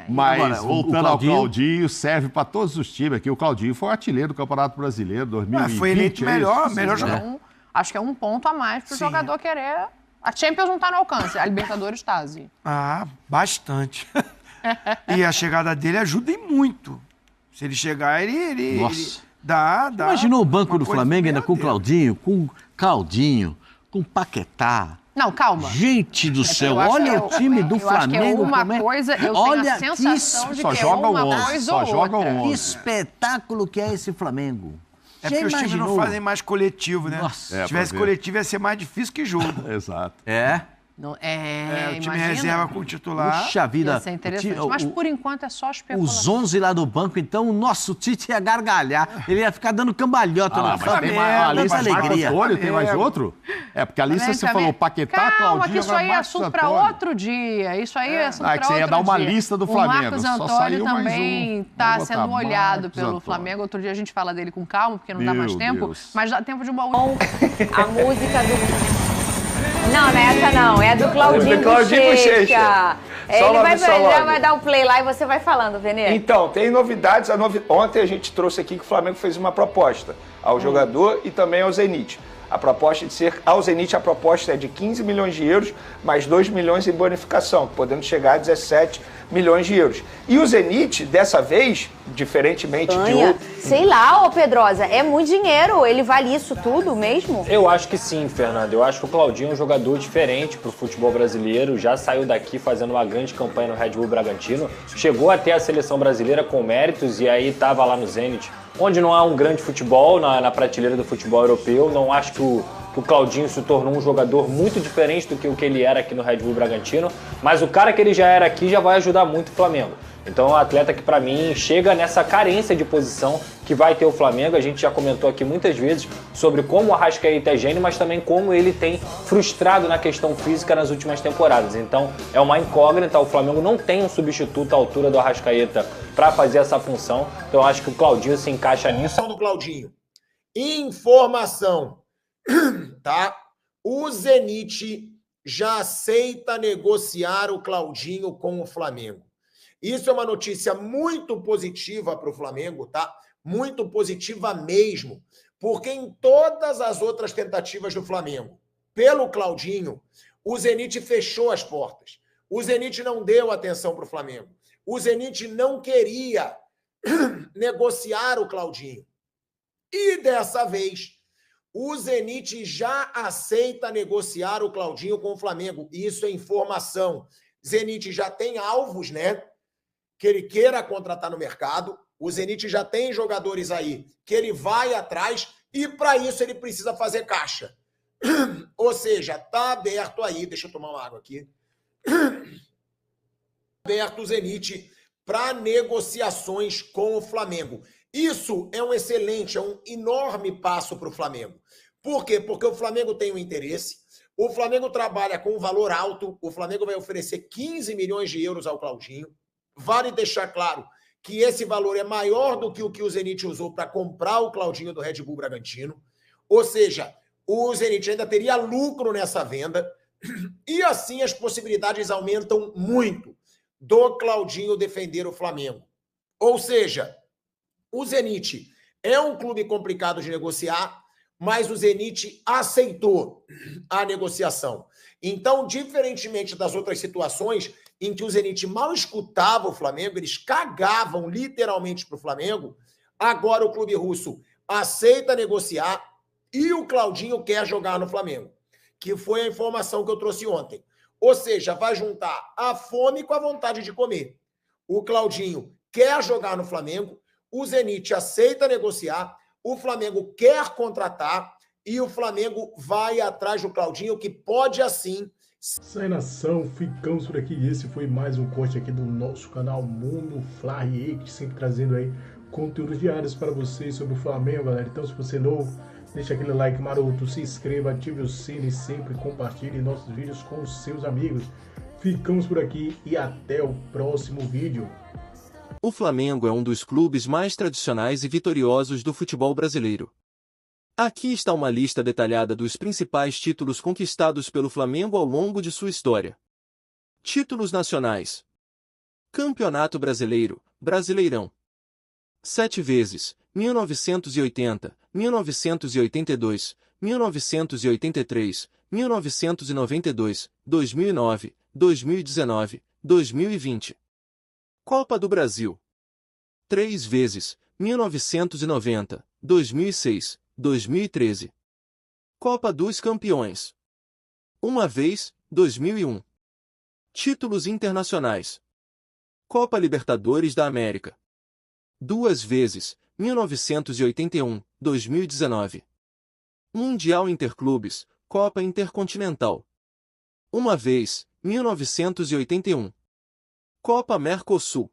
[SPEAKER 5] Mas,
[SPEAKER 4] agora, o
[SPEAKER 5] voltando ao
[SPEAKER 4] Claudinho-
[SPEAKER 5] Claudinho, serve para todos os times aqui. O Claudinho foi o artilheiro do Campeonato Brasileiro 2020.
[SPEAKER 7] Foi eleito
[SPEAKER 5] é
[SPEAKER 7] melhor
[SPEAKER 5] isso?
[SPEAKER 7] jogador.
[SPEAKER 6] Então, acho que é um ponto a mais pro
[SPEAKER 7] Sim.
[SPEAKER 6] jogador querer. A Champions não tá no alcance, a Libertadores tá, Zi.
[SPEAKER 7] Bastante. E a chegada dele ajuda e muito. Se ele chegar, ele
[SPEAKER 4] Nossa.
[SPEAKER 7] dá.
[SPEAKER 4] Imaginou o banco
[SPEAKER 7] uma
[SPEAKER 4] do
[SPEAKER 7] coisa
[SPEAKER 4] Flamengo ainda com o
[SPEAKER 7] verdadeira.
[SPEAKER 4] Claudinho, com Paquetá.
[SPEAKER 6] Não, calma.
[SPEAKER 4] Gente do céu,
[SPEAKER 6] Eu acho
[SPEAKER 4] olha
[SPEAKER 6] que
[SPEAKER 4] o time do
[SPEAKER 6] eu acho que é
[SPEAKER 4] Flamengo.
[SPEAKER 6] uma
[SPEAKER 4] como é-
[SPEAKER 6] coisa, eu
[SPEAKER 4] olha
[SPEAKER 6] tenho a sensação
[SPEAKER 4] que
[SPEAKER 6] de
[SPEAKER 5] só
[SPEAKER 6] que é
[SPEAKER 5] joga
[SPEAKER 6] uma
[SPEAKER 5] 11,
[SPEAKER 6] coisa
[SPEAKER 5] só
[SPEAKER 6] ou
[SPEAKER 5] joga
[SPEAKER 6] outra.
[SPEAKER 5] 11.
[SPEAKER 4] Que espetáculo que é esse Flamengo.
[SPEAKER 7] É
[SPEAKER 4] Já
[SPEAKER 7] porque os times não
[SPEAKER 4] imaginou?
[SPEAKER 7] fazem mais coletivo, né?
[SPEAKER 4] Nossa.
[SPEAKER 7] Se tivesse
[SPEAKER 5] pra ver.
[SPEAKER 7] coletivo, ia ser mais difícil que jogo.
[SPEAKER 5] Exato.
[SPEAKER 4] É?
[SPEAKER 6] Não,
[SPEAKER 7] o time
[SPEAKER 6] imagina.
[SPEAKER 7] reserva com o titular.
[SPEAKER 4] Puxa vida.
[SPEAKER 6] Ia ser interessante. Mas por enquanto é só
[SPEAKER 4] Os
[SPEAKER 6] especulação.
[SPEAKER 4] 11 lá do banco, então, o nosso Tite ia gargalhar. Ele ia ficar dando cambalhota no
[SPEAKER 5] Mas tem
[SPEAKER 4] Flamengo.
[SPEAKER 5] mais a
[SPEAKER 4] Tanta
[SPEAKER 5] lista de Marco
[SPEAKER 4] alegria.
[SPEAKER 5] Antônio, tem mais outro? É, porque a lista você falou Paquetá,
[SPEAKER 6] Calma,
[SPEAKER 5] Claudinho,
[SPEAKER 6] que isso aí é
[SPEAKER 5] agora Marcos
[SPEAKER 6] assunto para
[SPEAKER 5] Antônio.
[SPEAKER 6] outro dia. Isso aí é assunto
[SPEAKER 5] Ah, é
[SPEAKER 6] para
[SPEAKER 5] que você ia
[SPEAKER 6] outro
[SPEAKER 5] dar uma
[SPEAKER 6] dia.
[SPEAKER 5] lista do
[SPEAKER 6] O
[SPEAKER 5] Flamengo.
[SPEAKER 6] Marcos
[SPEAKER 5] Só
[SPEAKER 6] Antônio
[SPEAKER 5] saiu mais
[SPEAKER 6] também
[SPEAKER 5] um.
[SPEAKER 6] está
[SPEAKER 5] Vou
[SPEAKER 6] sendo
[SPEAKER 5] botar
[SPEAKER 6] olhado
[SPEAKER 5] Marcos
[SPEAKER 6] pelo
[SPEAKER 5] Antônio.
[SPEAKER 6] Flamengo. Outro dia a gente fala dele com calma, porque não dá
[SPEAKER 5] Meu
[SPEAKER 6] mais tempo.
[SPEAKER 5] Deus.
[SPEAKER 6] Mas dá tempo de uma última.
[SPEAKER 8] A música do... Não, não é essa não, é do Claudinho
[SPEAKER 9] Do Claudinho
[SPEAKER 8] Bochecha.
[SPEAKER 9] Bochecha.
[SPEAKER 8] Ele
[SPEAKER 9] Só logo, só
[SPEAKER 8] já
[SPEAKER 9] logo.
[SPEAKER 8] vai dar um play lá e você vai falando, Venê.
[SPEAKER 9] Então, tem novidades. Ontem a gente trouxe aqui que o Flamengo fez uma proposta ao jogador e também ao Zenit. A proposta de ser ao Zenit, a proposta é de 15 milhões de euros, mais 2 milhões em bonificação, podendo chegar a 17 milhões de euros. E o Zenit, dessa vez, diferentemente de outro...
[SPEAKER 8] Sei lá, ô Pedrosa, é muito dinheiro, ele vale isso tudo mesmo?
[SPEAKER 10] Eu acho que sim, Fernando. Eu acho que o Claudinho é um jogador diferente pro futebol brasileiro, já saiu daqui fazendo uma grande campanha no Red Bull Bragantino, chegou até a seleção brasileira com méritos e aí estava lá no Zenit, onde não há um grande futebol na prateleira do futebol europeu. Não acho que o Claudinho se tornou um jogador muito diferente do que o que ele era aqui no Red Bull Bragantino, mas o cara que ele já era aqui já vai ajudar muito o Flamengo. Então é um atleta que para mim chega nessa carência de posição que vai ter o Flamengo. A gente já comentou aqui muitas vezes sobre como o Arrascaeta é gênio, mas também como ele tem frustrado na questão física nas últimas temporadas. Então é uma incógnita, o Flamengo não tem um substituto à altura do Arrascaeta para fazer essa função. Então eu acho que o Claudinho se encaixa nisso.
[SPEAKER 11] Do Claudinho. Informação, tá? O Zenit já aceita negociar o Claudinho com o Flamengo. Isso é uma notícia muito positiva para o Flamengo, tá? Muito positiva mesmo, porque em todas as outras tentativas do Flamengo, pelo Claudinho, o Zenit fechou as portas. O Zenit não deu atenção para o Flamengo. O Zenit não queria negociar o Claudinho. E dessa vez, o Zenit já aceita negociar o Claudinho com o Flamengo. Isso é informação. Zenit já tem alvos, né? Que ele queira contratar no mercado. O Zenit já tem jogadores aí que ele vai atrás e para isso ele precisa fazer caixa. Ou seja, tá aberto aí, deixa eu tomar uma água aqui. Aberto o Zenit para negociações com o Flamengo. Isso é um excelente, é um enorme passo para o Flamengo. Por quê? Porque o Flamengo tem um interesse, o Flamengo trabalha com um valor alto, o Flamengo vai oferecer 15 milhões de euros ao Claudinho. Vale deixar claro que esse valor é maior do que o Zenit usou para comprar o Claudinho do Red Bull Bragantino. Ou seja, o Zenit ainda teria lucro nessa venda e assim as possibilidades aumentam muito do Claudinho defender o Flamengo. Ou seja, o Zenit é um clube complicado de negociar, mas o Zenit aceitou a negociação. Então, diferentemente das outras situações em que o Zenit mal escutava o Flamengo, eles cagavam literalmente para o Flamengo, agora o clube russo aceita negociar e o Claudinho quer jogar no Flamengo, que foi a informação que eu trouxe ontem. Ou seja, vai juntar a fome com a vontade de comer. O Claudinho quer jogar no Flamengo, o Zenit aceita negociar, o Flamengo quer contratar e o Flamengo vai atrás do Claudinho, que pode assim...
[SPEAKER 12] Sai nação, ficamos por aqui. Esse foi mais um corte aqui do nosso canal Mundo Fla React, sempre trazendo aí conteúdos diários para vocês sobre o Flamengo, galera. Então, se você é novo, deixa aquele like maroto, se inscreva, ative o sino e sempre compartilhe nossos vídeos com os seus amigos. Ficamos por aqui e até o próximo vídeo.
[SPEAKER 13] O Flamengo é um dos clubes mais tradicionais e vitoriosos do futebol brasileiro. Aqui está uma lista detalhada dos principais títulos conquistados pelo Flamengo ao longo de sua história. Títulos nacionais. Campeonato Brasileiro, Brasileirão. 7 vezes, 1980, 1982, 1983, 1992, 2009, 2019, 2020. Copa do Brasil. 3 vezes, 1990, 2006, 2013. Copa dos Campeões. 1 vez, 2001. Títulos internacionais. Copa Libertadores da América. 2 vezes, 1981, 2019. Mundial Interclubes, Copa Intercontinental. 1 vez, 1981. Copa Mercosul.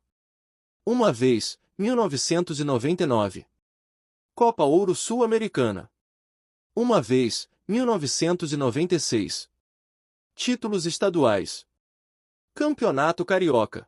[SPEAKER 13] 1 vez, 1999. Copa Ouro Sul-Americana. 1 vez, 1996. Títulos estaduais. Campeonato Carioca.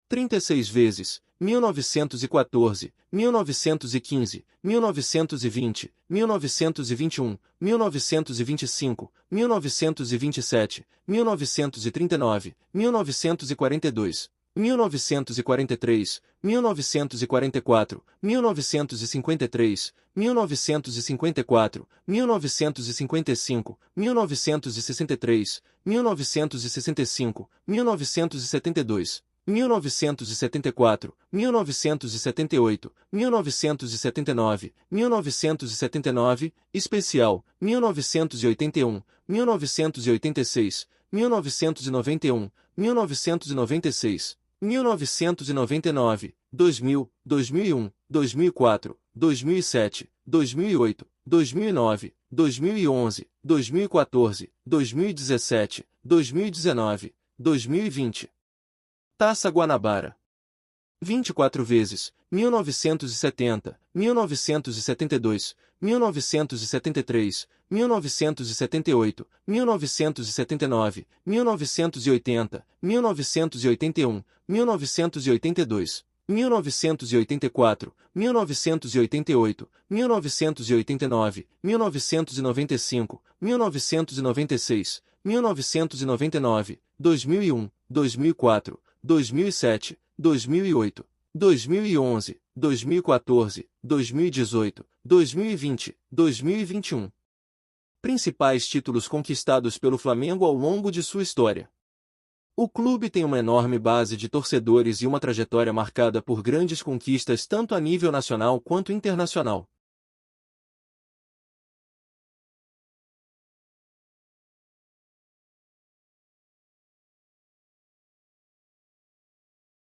[SPEAKER 13] 36 vezes, 1914, 1915, 1920, 1921, 1925, 1927, 1939, 1942, 1943, 1944, 1953, 1954, 1955, 1963, 1965, 1972, 1974, 1978, 1979, 1979, especial, 1981, 1986, 1991, 1996, 1999, 2000, 2001, 2004, 2007, 2008, 2009, 2011, 2014, 2017, 2019, 2020. Taça Guanabara. 24 vezes, 1970, 1972, 1973, 1978, 1979, 1980, 1981, 1982, 1984, 1988, 1989, 1995, 1996, 1999, 2001, 2004, 2007, 2008, 2011, 2014, 2018, 2020, 2021. Principais títulos conquistados pelo Flamengo ao longo de sua história. O clube tem uma enorme base de torcedores e uma trajetória marcada por grandes conquistas tanto a nível nacional quanto internacional.